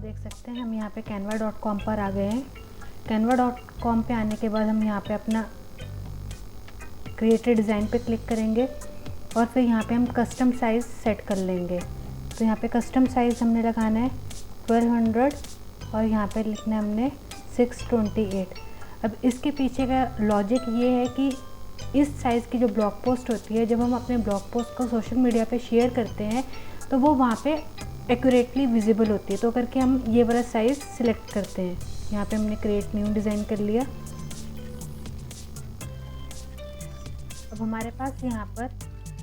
देख सकते हैं हम यहाँ पे canva.com पर आ गए हैं। canva.com पे आने के बाद हम यहाँ पे अपना क्रिएटेड डिज़ाइन पे क्लिक करेंगे और फिर यहाँ पे हम कस्टम साइज़ सेट कर लेंगे। तो यहाँ पे कस्टम साइज़ हमने लगाना है 1200 और यहाँ पे लिखना है हमने 628। अब इसके पीछे का लॉजिक ये है कि इस साइज़ की जो ब्लॉग पोस्ट होती है, जब हम अपने ब्लॉग पोस्ट को सोशल मीडिया पे शेयर करते हैं तो वो वहाँ पे एक्यूरेटली विजिबल होती है। तो करके हम ये वाला साइज़ सिलेक्ट करते हैं। यहाँ पे हमने क्रिएट न्यू डिज़ाइन कर लिया। अब हमारे पास यहाँ पर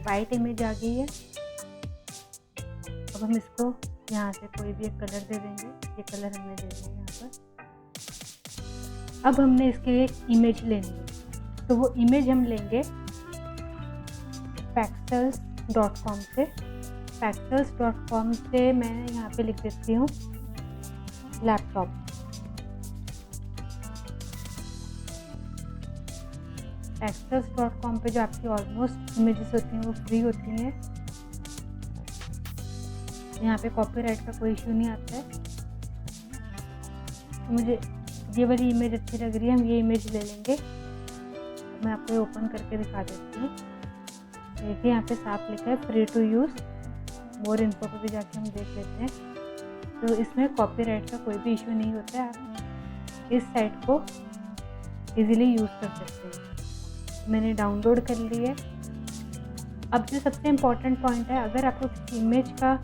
वाइट इमेज आ गई है। अब हम इसको यहाँ से कोई भी एक कलर दे देंगे। ये कलर हमने दे दिया यहाँ पर। अब हमने इसके लिए एक इमेज लेनी है, तो वो इमेज हम लेंगे pexels.com से। pexels.com से मैं यहाँ पे लिख देती हूँ लैपटॉप। pexels.com पे जो आपकी ऑलमोस्ट इमेजेस होती हैं वो फ्री होती हैं। यहाँ पे कॉपीराइट का कोई इशू नहीं आता है। तो मुझे ये वाली इमेज अच्छी लग रही है, हम ये इमेज ले लेंगे। मैं आपको ओपन करके दिखा देती हूँ। देखिए यहाँ पे साफ लिखा है free to use. More info पे भी जाके हम देख लेते हैं। तो इसमें कॉपीराइट का कोई भी इशू नहीं होता है। आप इस साइट को इजीली यूज़ कर सकते हैं। मैंने डाउनलोड कर ली है। अब जो सबसे इम्पॉर्टेंट पॉइंट है, अगर आपको किसी इमेज का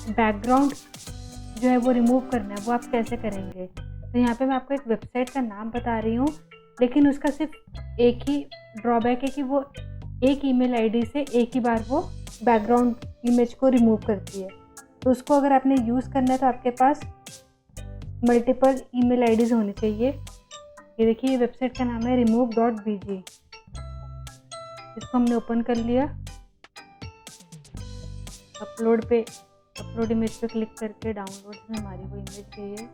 बैकग्राउंड जो है वो रिमूव करना है, वो आप कैसे करेंगे। तो यहाँ पे मैं आपको एक वेबसाइट का नाम बता रही हूँ, लेकिन उसका सिर्फ एक ही ड्रॉबैक है कि वो एक ईमेल आईडी से एक ही बार वो बैकग्राउंड इमेज को रिमूव करती है। तो उसको अगर आपने यूज़ करना है तो आपके पास मल्टीपल ईमेल आईडीज़ होनी चाहिए। ये देखिए, ये वेबसाइट का नाम है remove.bg। इसको हमने ओपन कर लिया। अपलोड इमेज पे क्लिक करके डाउनलोड में हमारी वो इमेज गई है।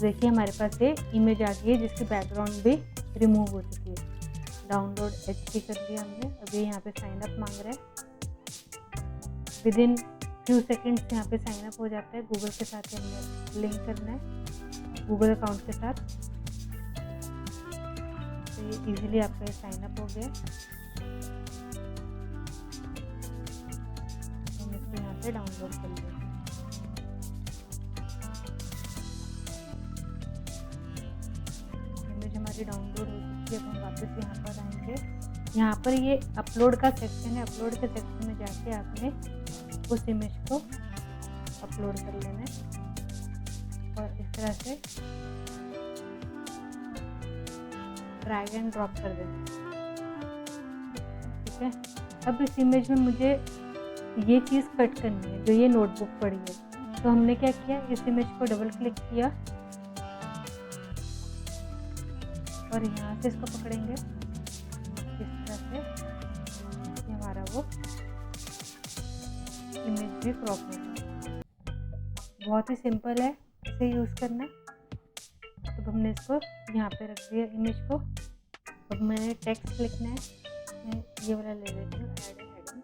देखिए हमारे पास ये इमेज आ गई है जिसकी बैकग्राउंड भी रिमूव हो चुकी है। डाउनलोड एचडी कर लिया हमने। अभी यहाँ पे साइन अप मांग रहा है। विदिन फ्यू सेकंड्स यहाँ पे साइन अप हो जाता है। गूगल के साथ हमने लिंक करना है, गूगल अकाउंट के साथ। तो ये इजीली आपका ये साइन अप हो गया। हम इसको यहाँ पे डाउनलोड कर लेंगे। इमेज हमारी डाउनलोड हो चुकी है। अब हम वापस यहाँ पर आएंगे। यहाँ पर ये अपलोड का सेक्शन है। अपलोड के सेक्शन में जाके आपने उस इमेज को अपलोड कर लेना है और इस तरह से ड्रैग एंड ड्रॉप कर देना। ठीक है। अब इस इमेज में मुझे ये चीज़ कट करनी है, जो ये नोटबुक पड़ी है। तो हमने क्या किया, इस इमेज को डबल क्लिक किया और यहाँ से इसको पकड़ेंगे इस तरह से। हमारा वो इमेज भी क्रॉप होगा। बहुत ही सिंपल है इसे यूज़ करना। तो हमने इसको यहाँ पे रख दिया इमेज को। अब मैंने टेक्स्ट लिखना है। मैं ये वाला ले लेती हूँ, ऐड हेडिंग।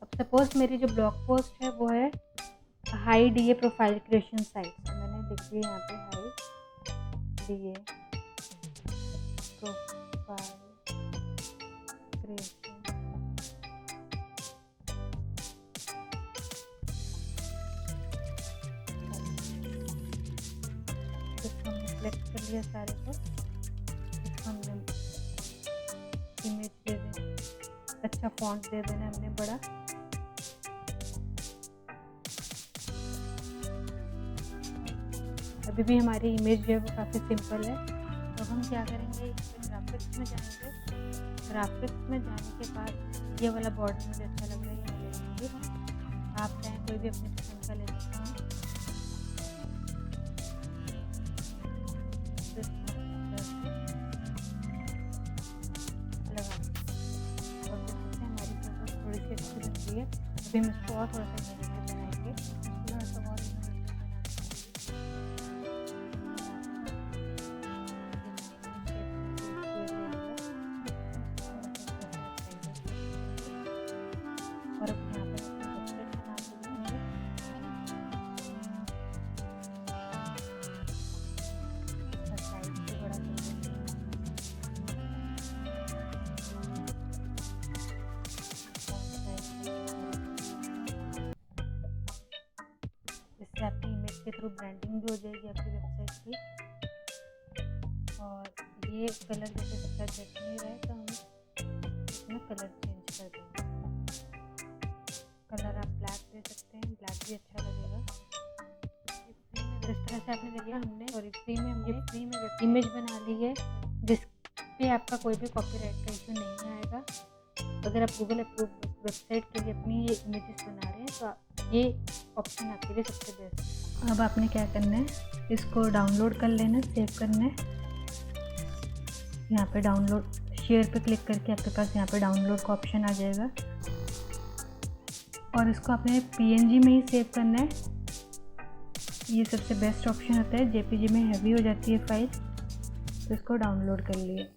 अब सपोज मेरी जो ब्लॉग पोस्ट है वो है high DA profile creation site. तो मैंने लिख दिया यहाँ पे high DA profile creation. Select कर लिया सारे को। इसको हमने इमेज दे देना, अच्छा फॉन्ट दे देना हमने बड़ा। अभी भी हमारी इमेज जो है वो काफ़ी सिंपल है। तो हम क्या करेंगे, ग्राफिक्स में जाएंगे। ग्राफिक्स में जाने के बाद ये वाला बॉर्डर मुझे अच्छा लग रहा है, ये मैं ले लूँगी। आप चाहें कोई भी अपनी पसंद का ले सकते हैं। अभी हम इसको और थोड़ा सा बनाएंगे। थोड़ा सा और इसके थ्रू ब्रांडिंग भी हो जाएगी आपकी वेबसाइट की। और ये कलर जैसे इसका जच नहीं रहा है तो हम इसमें कलर चेंज कर देंगे। कलर आप ब्लैक दे सकते हैं, ब्लैक भी अच्छा लगेगा। इस तरह से आपने देखा हमने फ्री में इमेज बना ली है जिस पे आपका कोई भी कॉपीराइट का इशू नहीं आएगा। अगर आप गूगल अप्रूव वेबसाइट के लिए अपनी ये इमेजेस बना रहे हैं तो ये ऑप्शन आपके लिए सबसे बेस्ट है। अब आपने क्या करना है, इसको डाउनलोड कर लेना, सेव करना है। यहाँ पे डाउनलोड शेयर पे क्लिक करके आपके पास यहाँ पे डाउनलोड का ऑप्शन आ जाएगा और इसको आपने PNG में ही सेव करना है। ये सबसे बेस्ट ऑप्शन होता है। JPG में हैवी हो जाती है फाइल, तो इसको डाउनलोड कर लिए।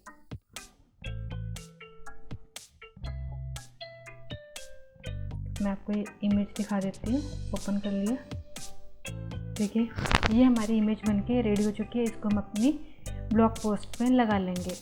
मैं आपको ये इमेज दिखा देती हूँ। ओपन कर लिया, देखिए ये हमारी इमेज बनके रेडी हो चुकी है। इसको हम अपनी ब्लॉग पोस्ट में लगा लेंगे।